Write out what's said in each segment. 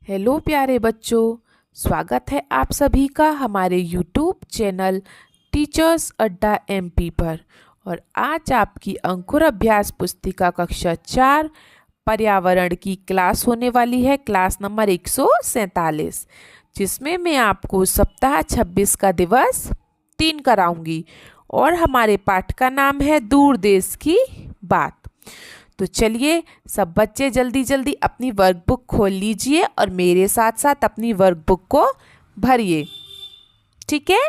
Hello प्यारे बच्चों, स्वागत है आप सभी का हमारे यूट्यूब चैनल टीचर्स अड्डा एमपी पर। और आज आपकी अंकुर अभ्यास पुस्तिका कक्षा 4 पर्यावरण की क्लास होने वाली है, क्लास नंबर 147, जिसमें मैं आपको सप्ताह 26 का दिवस 3 कराऊंगी और हमारे पाठ का नाम है दूर देश की बात। तो चलिए सब बच्चे जल्दी जल्दी अपनी वर्कबुक खोल लीजिए और मेरे साथ साथ अपनी वर्कबुक को भरिए। ठीक है,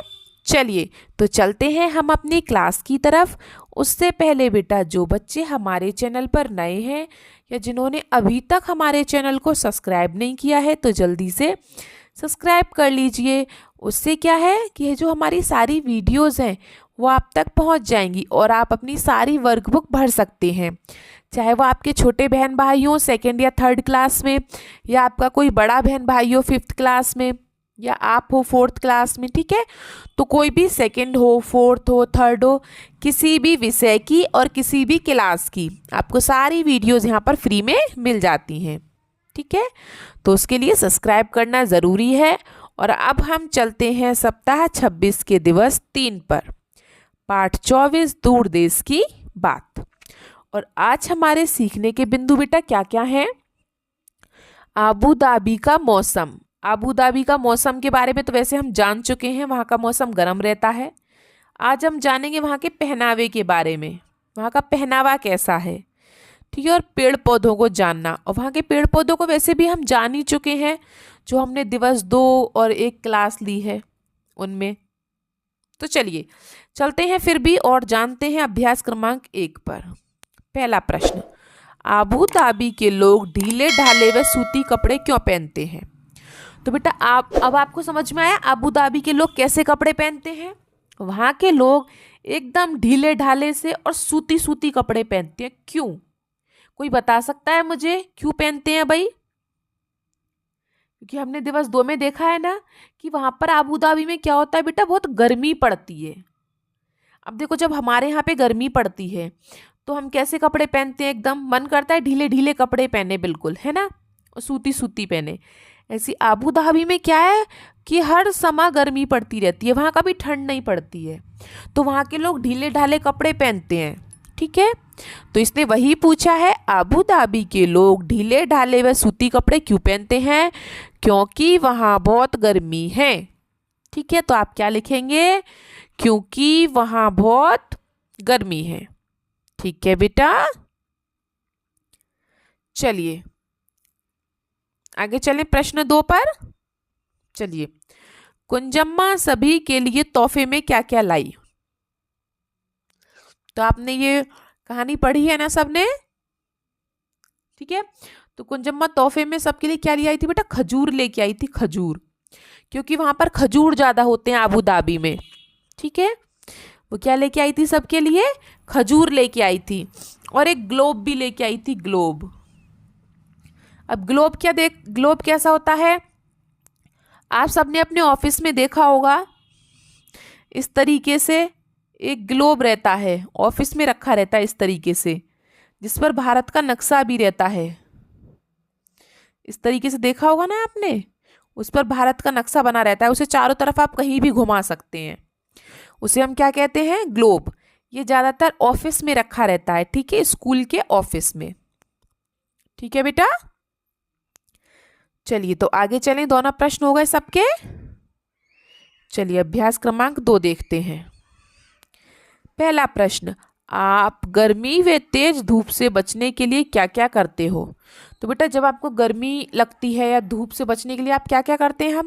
चलिए तो चलते हैं हम अपनी क्लास की तरफ। उससे पहले बेटा, जो बच्चे हमारे चैनल पर नए हैं या जिन्होंने अभी तक हमारे चैनल को सब्सक्राइब नहीं किया है तो जल्दी से सब्सक्राइब कर लीजिए। उससे क्या है कि ये जो हमारी सारी वीडियोस हैं वो आप तक पहुंच जाएंगी और आप अपनी सारी वर्कबुक भर सकते हैं, चाहे वो आपके छोटे बहन भाई हो सेकेंड या थर्ड क्लास में, या आपका कोई बड़ा बहन भाई हो 5th क्लास में, या आप हो 4th क्लास में। ठीक है, तो कोई भी सेकेंड हो, 4th हो, 3rd हो, किसी भी विषय की और किसी भी क्लास की आपको सारी वीडियोस यहाँ पर फ्री में मिल जाती हैं। ठीक है, तो उसके लिए सब्सक्राइब करना ज़रूरी है। और अब हम चलते हैं सप्ताह 26 के दिवस 3 पर, पाठ 24 दूर देश की बात। और आज हमारे सीखने के बिंदु बेटा क्या क्या हैं? आबू धाबी का मौसम। आबू धाबी का मौसम के बारे में तो वैसे हम जान चुके हैं, वहाँ का मौसम गर्म रहता है। आज हम जानेंगे वहाँ के पहनावे के बारे में, वहाँ का पहनावा कैसा है। ठीक है, और पेड़ पौधों को जानना, और वहाँ के पेड़ पौधों को वैसे भी हम जान ही चुके हैं, जो हमने दिवस 2 और 1 क्लास ली है उनमें। तो चलिए चलते हैं फिर भी और जानते हैं अभ्यास क्रमांक 1 पर। पहला प्रश्न, आबू धाबी के लोग ढीले ढाले व सूती कपड़े क्यों पहनते हैं? तो बेटा अब आपको समझ में आया आबू धाबी के लोग कैसे कपड़े पहनते हैं। वहाँ के लोग एकदम ढीले ढाले से और सूती सूती कपड़े पहनते हैं। क्यों? कोई बता सकता है मुझे क्यों पहनते हैं भाई? क्योंकि हमने दिवस 2 में देखा है ना कि वहां पर आबू धाबी में क्या होता है बेटा, बहुत गर्मी पड़ती है। अब देखो, जब हमारे यहाँ पे गर्मी पड़ती है तो हम कैसे कपड़े पहनते हैं? एकदम मन करता है ढीले ढीले कपड़े पहने, बिल्कुल, है ना, और सूती सूती पहने। ऐसी आबू धाबी में क्या है कि हर समय गर्मी पड़ती रहती है, वहाँ कभी ठंड नहीं पड़ती है, तो वहाँ के लोग ढीले ढाले कपड़े पहनते हैं। ठीक है, तो इसने वही पूछा है, आबू धाबी के लोग ढीले ढाले व सूती कपड़े क्यों पहनते हैं? क्योंकि वहाँ बहुत गर्मी है। ठीक है, तो आप क्या लिखेंगे? क्योंकि वहाँ बहुत गर्मी है। ठीक है बेटा, चलिए आगे चलें प्रश्न 2 पर। चलिए, कुंजम्मा सभी के लिए तोहफे में क्या क्या लाई? तो आपने ये कहानी पढ़ी है ना सबने? ठीक है, तो कुंजम्मा तोहफे में सबके लिए क्या ले आई थी बेटा? खजूर लेके आई थी, खजूर, क्योंकि वहां पर खजूर ज्यादा होते हैं आबू धाबी में। ठीक है, वो क्या लेके आई थी सबके लिए? खजूर लेके आई थी, और एक ग्लोब भी लेके आई थी, ग्लोब। अब ग्लोब कैसा होता है? आप सबने अपने ऑफिस में देखा होगा, इस तरीके से एक ग्लोब रहता है, ऑफिस में रखा रहता है इस तरीके से, जिस पर भारत का नक्शा भी रहता है। इस तरीके से देखा होगा ना आपने, उस पर भारत का नक्शा बना रहता है, उसे चारों तरफ आप कहीं भी घुमा सकते हैं। उसे हम क्या कहते हैं? ग्लोब। ये ज्यादातर ऑफिस में रखा रहता है, ठीक है, स्कूल के ऑफिस में। ठीक है बेटा, चलिए तो आगे चलें, दोनों प्रश्न हो गए सबके। चलिए अभ्यास क्रमांक 2 देखते हैं। पहला प्रश्न, आप गर्मी व तेज धूप से बचने के लिए क्या क्या करते हो? तो बेटा, जब आपको गर्मी लगती है या धूप से बचने के लिए आप क्या क्या करते हैं?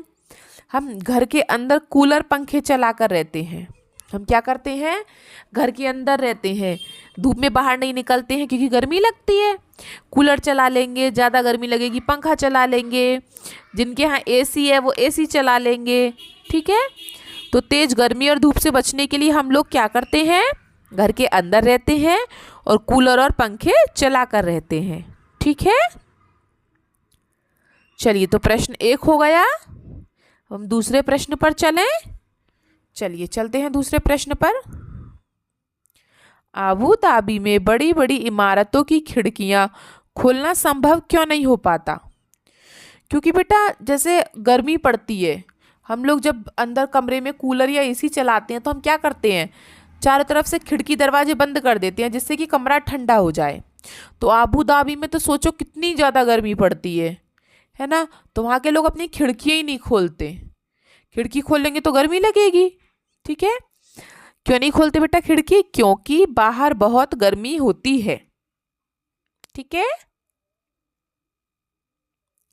हम घर के अंदर कूलर पंखे चला कर रहते हैं। हम क्या करते हैं? घर के अंदर रहते हैं, धूप में बाहर नहीं निकलते हैं क्योंकि गर्मी लगती है। कूलर चला लेंगे, ज़्यादा गर्मी लगेगी पंखा चला लेंगे, जिनके यहाँ एसी है वो एसी चला लेंगे। ठीक है, तो तेज गर्मी और धूप से बचने के लिए हम लोग क्या करते हैं? घर के अंदर रहते हैं और कूलर और पंखे चला कर रहते हैं। ठीक है, चलिए तो प्रश्न 1 हो गया। हम दूसरे प्रश्न पर चलें। चलिए चलते हैं दूसरे प्रश्न पर। आबू धाबी में बड़ी बड़ी इमारतों की खिड़कियां खोलना संभव क्यों नहीं हो पाता? क्योंकि बेटा जैसे गर्मी पड़ती है, हम लोग जब अंदर कमरे में कूलर या एसी चलाते हैं तो हम क्या करते हैं, चारों तरफ से खिड़की दरवाजे बंद कर देते हैं जिससे कि कमरा ठंडा हो जाए। तो आबू धाबी में तो सोचो कितनी ज़्यादा गर्मी पड़ती है ना। तो वहाँ के लोग अपनी खिड़कियाँ ही नहीं खोलते। खिड़की खोलेंगे तो गर्मी लगेगी, ठीक है। क्यों नहीं खोलते बेटा खिड़की? क्योंकि बाहर बहुत गर्मी होती है, ठीक है।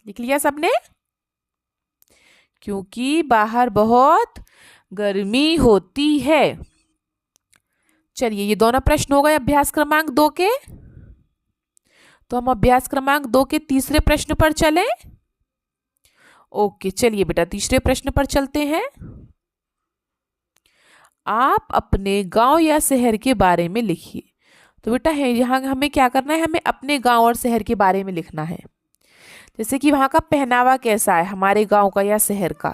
लिख लिया सबने? क्योंकि बाहर बहुत गर्मी होती है। चलिए ये दोनों प्रश्न हो गए अभ्यास क्रमांक 2 के। तो हम अभ्यास क्रमांक 2 के तीसरे प्रश्न पर चलें। ओके चलिए बेटा तीसरे प्रश्न पर चलते हैं। आप अपने गांव या शहर के बारे में लिखिए। तो बेटा है यहाँ हमें क्या करना है, हमें अपने गांव और शहर के बारे में लिखना है। जैसे कि वहाँ का पहनावा कैसा है हमारे गांव का या शहर का।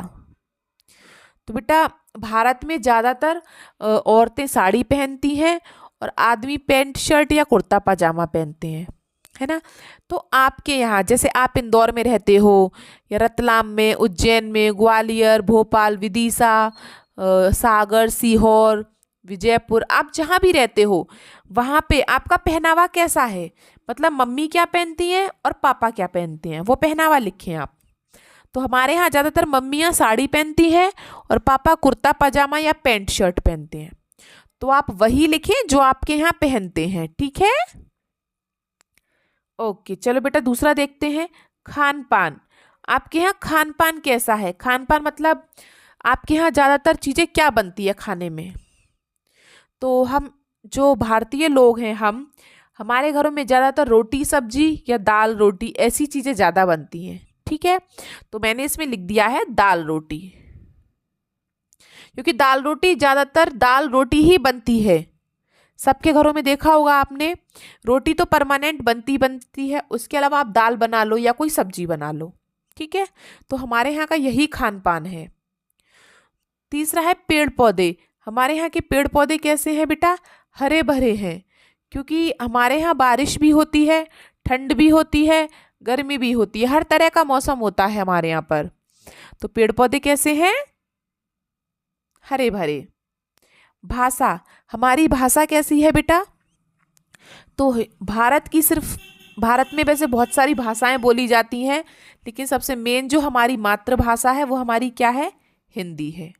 तो बेटा भारत में ज़्यादातर औरतें साड़ी पहनती हैं और आदमी पैंट शर्ट या कुर्ता पजामा पहनते हैं, है ना। तो आपके यहाँ जैसे आप इंदौर में रहते हो या रतलाम में, उज्जैन में, ग्वालियर, भोपाल, विदिशा, सागर, सीहोर, विजयपुर, आप जहाँ भी रहते हो वहाँ पे आपका पहनावा कैसा है, मतलब मम्मी क्या पहनती हैं और पापा क्या पहनते हैं, वो पहनावा लिखें आप। तो हमारे यहाँ ज़्यादातर मम्मियाँ साड़ी पहनती हैं और पापा कुर्ता पजामा या पैंट शर्ट पहनते हैं। तो आप वही लिखें जो आपके यहाँ पहनते हैं, ठीक है। ओके चलो बेटा दूसरा देखते हैं, खान पान। आपके यहाँ खान पान कैसा है? खान पान मतलब आपके यहाँ ज़्यादातर चीज़ें क्या बनती है खाने में। तो हम जो भारतीय लोग हैं हमारे घरों में ज़्यादातर रोटी सब्जी या दाल रोटी ऐसी चीज़ें ज़्यादा बनती हैं, ठीक है। तो मैंने इसमें लिख दिया है दाल रोटी, क्योंकि दाल रोटी ज़्यादातर दाल रोटी ही बनती है। सबके घरों में देखा होगा आपने, रोटी तो परमानेंट बनती है, उसके अलावा आप दाल बना लो या कोई सब्जी बना लो, ठीक है। तो हमारे यहाँ का यही खान पान है। तीसरा है पेड़ पौधे। हमारे यहाँ के पेड़ पौधे कैसे हैं बेटा? हरे भरे हैं, क्योंकि हमारे यहाँ बारिश भी होती है, ठंड भी होती है, गर्मी भी होती है, हर तरह का मौसम होता है हमारे यहाँ पर। तो पेड़ पौधे कैसे हैं? हरे भरे। भाषा, हमारी भाषा कैसी है बेटा? तो भारत में वैसे बहुत सारी भाषाएं बोली जाती हैं, लेकिन सबसे मेन जो हमारी मातृभाषा है वो हमारी क्या है? हिंदी है,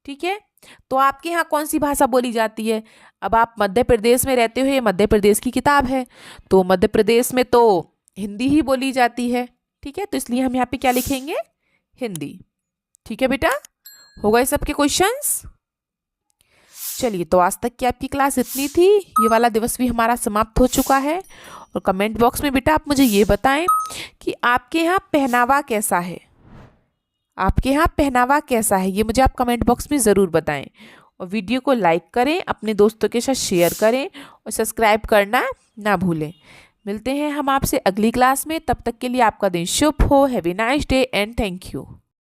ठीक है। तो आपके यहाँ कौन सी भाषा बोली जाती है? अब आप मध्य प्रदेश में रहते हो, ये मध्य प्रदेश की किताब है, तो मध्य प्रदेश में तो हिंदी ही बोली जाती है, ठीक है। तो इसलिए हम यहाँ पे क्या लिखेंगे? हिंदी, ठीक है बेटा। हो गए सबके क्वेश्चंस? चलिए तो आज तक की आपकी क्लास इतनी थी। ये वाला दिवस भी हमारा समाप्त हो चुका है। और कमेंट बॉक्स में बेटा आप मुझे ये बताएं कि आपके यहाँ पहनावा कैसा है। आपके यहाँ पहनावा कैसा है ये मुझे आप कमेंट बॉक्स में ज़रूर बताएं। और वीडियो को लाइक करें, अपने दोस्तों के साथ शेयर करें और सब्सक्राइब करना ना भूलें। मिलते हैं हम आपसे अगली क्लास में, तब तक के लिए आपका दिन शुभ हो। Have a nice day and thank you.